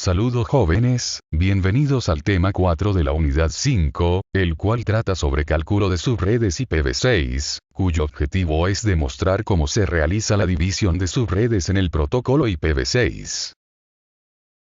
Saludos jóvenes, bienvenidos al tema 4 de la unidad 5, el cual trata sobre cálculo de subredes IPv6, cuyo objetivo es demostrar cómo se realiza la división de subredes en el protocolo IPv6.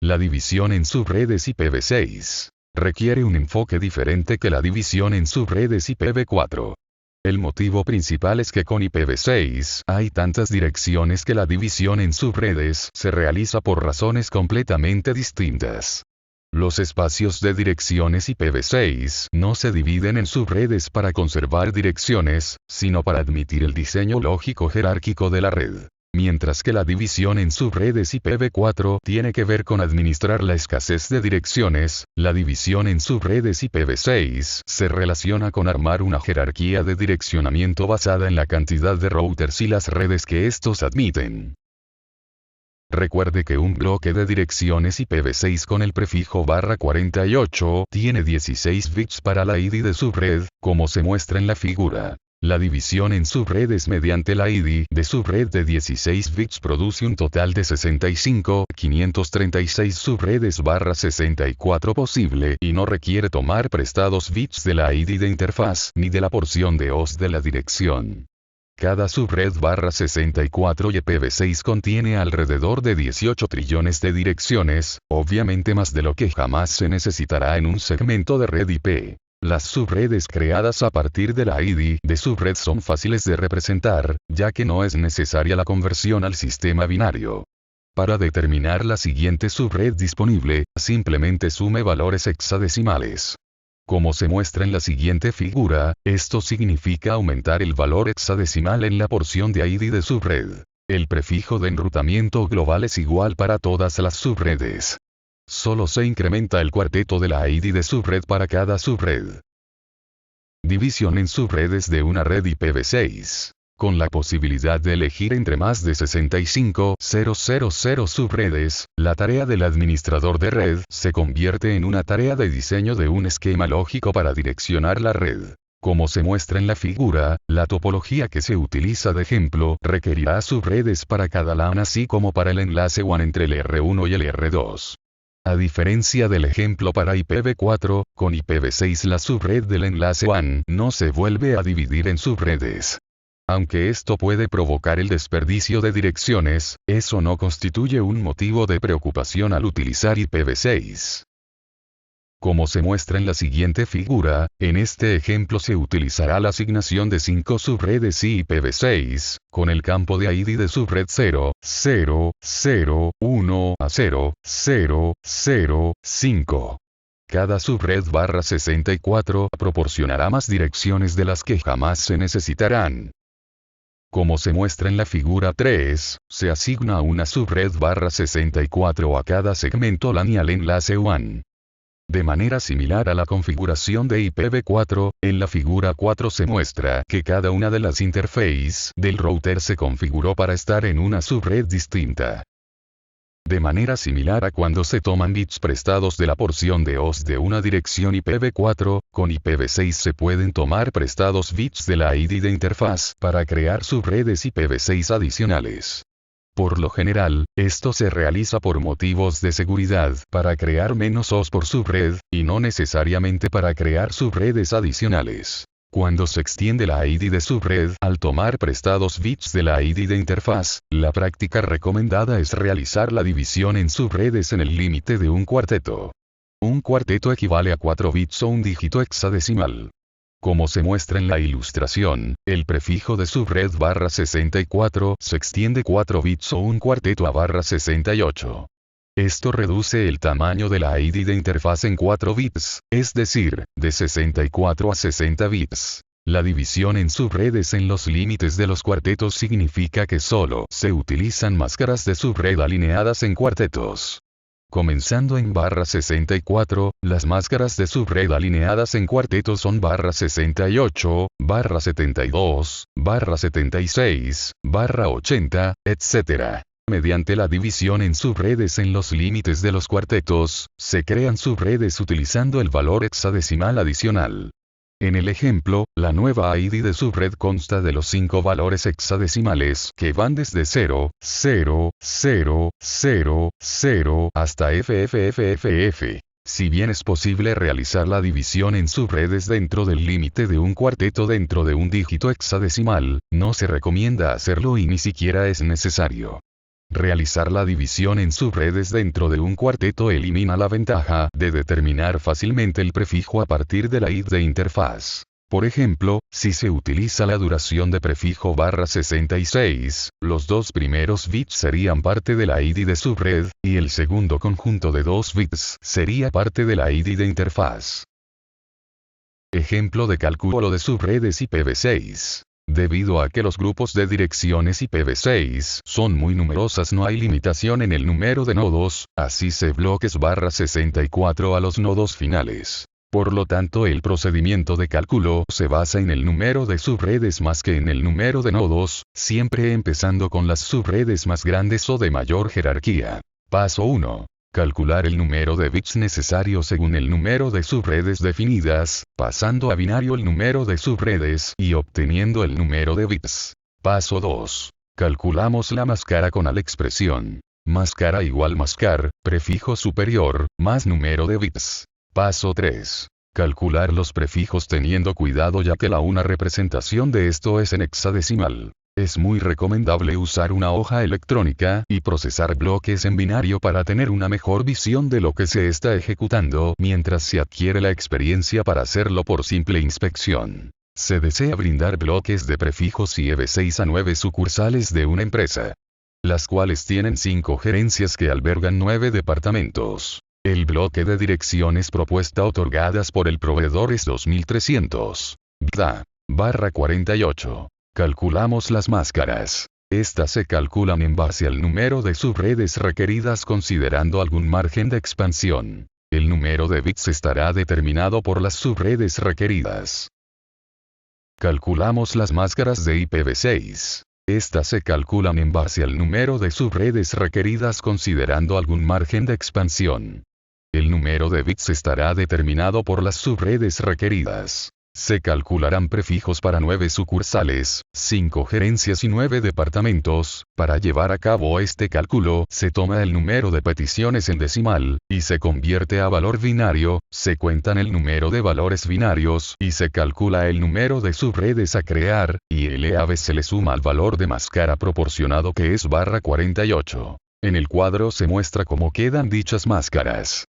La división en subredes IPv6 requiere un enfoque diferente que la división en subredes IPv4. El motivo principal es que con IPv6 hay tantas direcciones que la división en subredes se realiza por razones completamente distintas. Los espacios de direcciones IPv6 no se dividen en subredes para conservar direcciones, sino para admitir el diseño lógico jerárquico de la red. Mientras que la división en subredes IPv4 tiene que ver con administrar la escasez de direcciones, la división en subredes IPv6 se relaciona con armar una jerarquía de direccionamiento basada en la cantidad de routers y las redes que estos admiten. Recuerde que un bloque de direcciones IPv6 con el prefijo /48 tiene 16 bits para la ID de subred, como se muestra en la figura. La división en subredes mediante la ID de subred de 16 bits produce un total de 65.536 subredes /64 posible y no requiere tomar prestados bits de la ID de interfaz ni de la porción de host de la dirección. Cada subred /64 IPv6 contiene alrededor de 18 trillones de direcciones, obviamente más de lo que jamás se necesitará en un segmento de red IP. Las subredes creadas a partir de la ID de subred son fáciles de representar, ya que no es necesaria la conversión al sistema binario. Para determinar la siguiente subred disponible, simplemente sume valores hexadecimales. Como se muestra en la siguiente figura, esto significa aumentar el valor hexadecimal en la porción de ID de subred. El prefijo de enrutamiento global es igual para todas las subredes. Solo se incrementa el cuarteto de la ID de subred para cada subred. División en subredes de una red IPv6. Con la posibilidad de elegir entre más de 65.000 subredes, la tarea del administrador de red se convierte en una tarea de diseño de un esquema lógico para direccionar la red. Como se muestra en la figura, la topología que se utiliza de ejemplo requerirá subredes para cada LAN así como para el enlace WAN entre el R1 y el R2. A diferencia del ejemplo para IPv4, con IPv6 la subred del enlace WAN no se vuelve a dividir en subredes. Aunque esto puede provocar el desperdicio de direcciones, eso no constituye un motivo de preocupación al utilizar IPv6. Como se muestra en la siguiente figura, en este ejemplo se utilizará la asignación de 5 subredes IPv6, con el campo de ID de subred 0, 0, 0, 1 a 0, 0, 0, 5. Cada subred /64 proporcionará más direcciones de las que jamás se necesitarán. Como se muestra en la figura 3, se asigna una subred /64 a cada segmento LAN y al enlace WAN. De manera similar a la configuración de IPv4, en la figura 4 se muestra que cada una de las interfaces del router se configuró para estar en una subred distinta. De manera similar a cuando se toman bits prestados de la porción de host de una dirección IPv4, con IPv6 se pueden tomar prestados bits de la ID de interfaz para crear subredes IPv6 adicionales. Por lo general, esto se realiza por motivos de seguridad, para crear menos hosts por subred, y no necesariamente para crear subredes adicionales. Cuando se extiende la ID de subred al tomar prestados bits de la ID de interfaz, la práctica recomendada es realizar la división en subredes en el límite de un cuarteto. Un cuarteto equivale a 4 bits o un dígito hexadecimal. Como se muestra en la ilustración, el prefijo de subred /64 se extiende 4 bits o un cuarteto a /68. Esto reduce el tamaño de la ID de interfaz en 4 bits, es decir, de 64 a 60 bits. La división en subredes en los límites de los cuartetos significa que solo se utilizan máscaras de subred alineadas en cuartetos. Comenzando en /64, las máscaras de subred alineadas en cuartetos son /68, /72, /76, /80, etc. Mediante la división en subredes en los límites de los cuartetos, se crean subredes utilizando el valor hexadecimal adicional. En el ejemplo, la nueva ID de subred consta de los 5 valores hexadecimales que van desde 0, 0, 0, 0, 0 hasta FFFFF. Si bien es posible realizar la división en subredes dentro del límite de un cuarteto dentro de un dígito hexadecimal, no se recomienda hacerlo y ni siquiera es necesario. Realizar la división en subredes dentro de un cuarteto elimina la ventaja de determinar fácilmente el prefijo a partir de la id de interfaz. Por ejemplo, si se utiliza la duración de prefijo /66, los dos primeros bits serían parte de la ID de subred, y el segundo conjunto de 2 bits sería parte de la ID de interfaz. Ejemplo de cálculo de subredes IPv6. Debido a que los grupos de direcciones IPv6 son muy numerosas, no hay limitación en el número de nodos, así se bloques /64 a los nodos finales. Por lo tanto, el procedimiento de cálculo se basa en el número de subredes más que en el número de nodos, siempre empezando con las subredes más grandes o de mayor jerarquía. Paso 1. Calcular el número de bits necesario según el número de subredes definidas, pasando a binario el número de subredes y obteniendo el número de bits. Paso 2. Calculamos la máscara con la expresión máscara igual máscar, prefijo superior, más número de bits. Paso 3. Calcular los prefijos teniendo cuidado ya que la una representación de esto es en hexadecimal. Es muy recomendable usar una hoja electrónica y procesar bloques en binario para tener una mejor visión de lo que se está ejecutando mientras se adquiere la experiencia para hacerlo por simple inspección. Se desea brindar bloques de prefijos IEV6 a 9 sucursales de una empresa, las cuales tienen 5 gerencias que albergan 9 departamentos. El bloque de direcciones propuesta otorgadas por el proveedor es 2300. /48. Calculamos las máscaras. Estas se calculan en base al número de subredes requeridas considerando algún margen de expansión. El número de bits estará determinado por las subredes requeridas. Calculamos las máscaras de IPv6. Estas se calculan en base al número de subredes requeridas considerando algún margen de expansión. El número de bits estará determinado por las subredes requeridas. Se calcularán prefijos para 9 sucursales, 5 gerencias y 9 departamentos. Para llevar a cabo este cálculo, se toma el número de peticiones en decimal, y se convierte a valor binario, se cuentan el número de valores binarios, y se calcula el número de subredes a crear, y el EAB se le suma al valor de máscara proporcionado que es /48. En el cuadro se muestra cómo quedan dichas máscaras.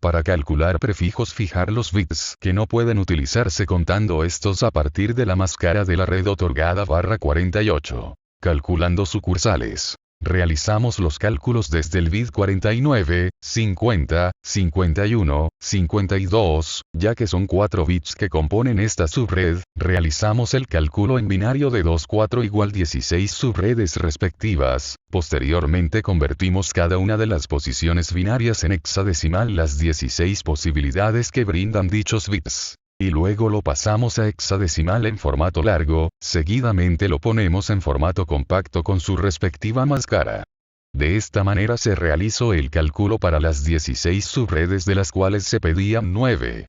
Para calcular prefijos, fijar los bits que no pueden utilizarse contando estos a partir de la máscara de la red otorgada /48. Calculando sucursales. Realizamos los cálculos desde el bit 49, 50, 51, 52, ya que son 4 bits que componen esta subred, realizamos el cálculo en binario de 2, 4 igual 16 subredes respectivas, posteriormente convertimos cada una de las posiciones binarias en hexadecimal las 16 posibilidades que brindan dichos bits. Y luego lo pasamos a hexadecimal en formato largo, seguidamente lo ponemos en formato compacto con su respectiva máscara. De esta manera se realizó el cálculo para las 16 subredes de las cuales se pedían 9.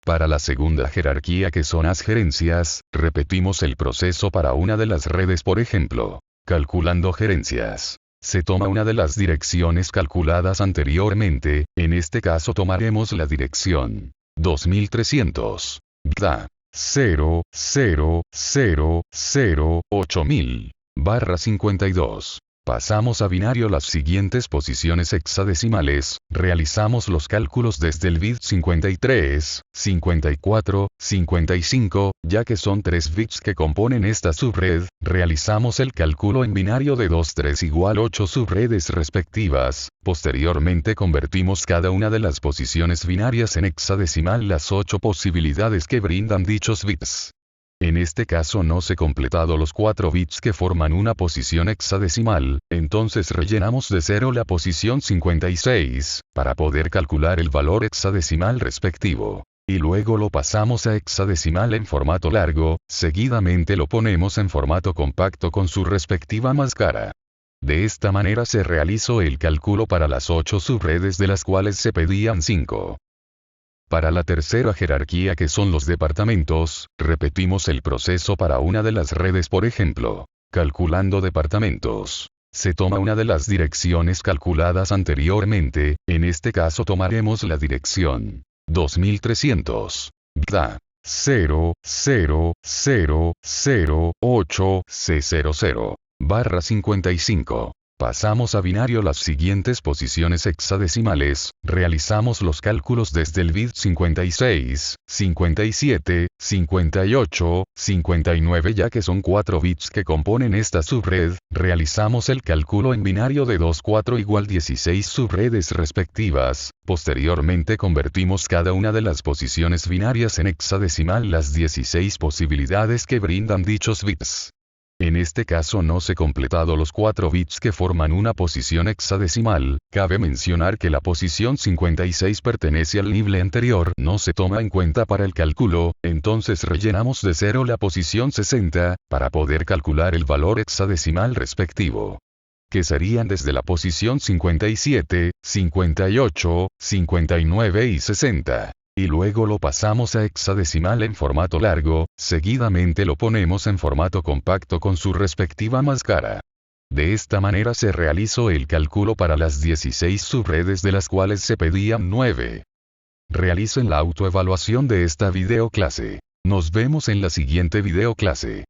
Para la segunda jerarquía que son las gerencias, repetimos el proceso para una de las redes, por ejemplo, calculando gerencias. Se toma una de las direcciones calculadas anteriormente, en este caso tomaremos la dirección 2300. 0, 0, 0, 0, 8000, /52. Pasamos a binario las siguientes posiciones hexadecimales, realizamos los cálculos desde el bit 53, 54, 55, ya que son 3 bits que componen esta subred, realizamos el cálculo en binario de 2 3 igual 8 subredes respectivas, posteriormente convertimos cada una de las posiciones binarias en hexadecimal las 8 posibilidades que brindan dichos bits. En este caso no se completado los 4 bits que forman una posición hexadecimal, entonces rellenamos de 0 la posición 56, para poder calcular el valor hexadecimal respectivo. Y luego lo pasamos a hexadecimal en formato largo, seguidamente lo ponemos en formato compacto con su respectiva máscara. De esta manera se realizó el cálculo para las 8 subredes de las cuales se pedían 5. Para la tercera jerarquía que son los departamentos, repetimos el proceso para una de las redes por ejemplo. Calculando departamentos. Se toma una de las direcciones calculadas anteriormente, en este caso tomaremos la dirección 2300. Da 0, 0, 0, 0, 8, C00. Barra 55. Pasamos a binario las siguientes posiciones hexadecimales, realizamos los cálculos desde el bit 56, 57, 58, 59 ya que son 4 bits que componen esta subred, realizamos el cálculo en binario de 2 4 igual 16 subredes respectivas, posteriormente convertimos cada una de las posiciones binarias en hexadecimal las 16 posibilidades que brindan dichos bits. En este caso no se completado los 4 bits que forman una posición hexadecimal, cabe mencionar que la posición 56 pertenece al nivel anterior, no se toma en cuenta para el cálculo, entonces rellenamos de 0 la posición 60, para poder calcular el valor hexadecimal respectivo. Que serían desde la posición 57, 58, 59 y 60. Y luego lo pasamos a hexadecimal en formato largo, seguidamente lo ponemos en formato compacto con su respectiva máscara. De esta manera se realizó el cálculo para las 16 subredes de las cuales se pedían 9. Realicen la autoevaluación de esta videoclase. Nos vemos en la siguiente videoclase.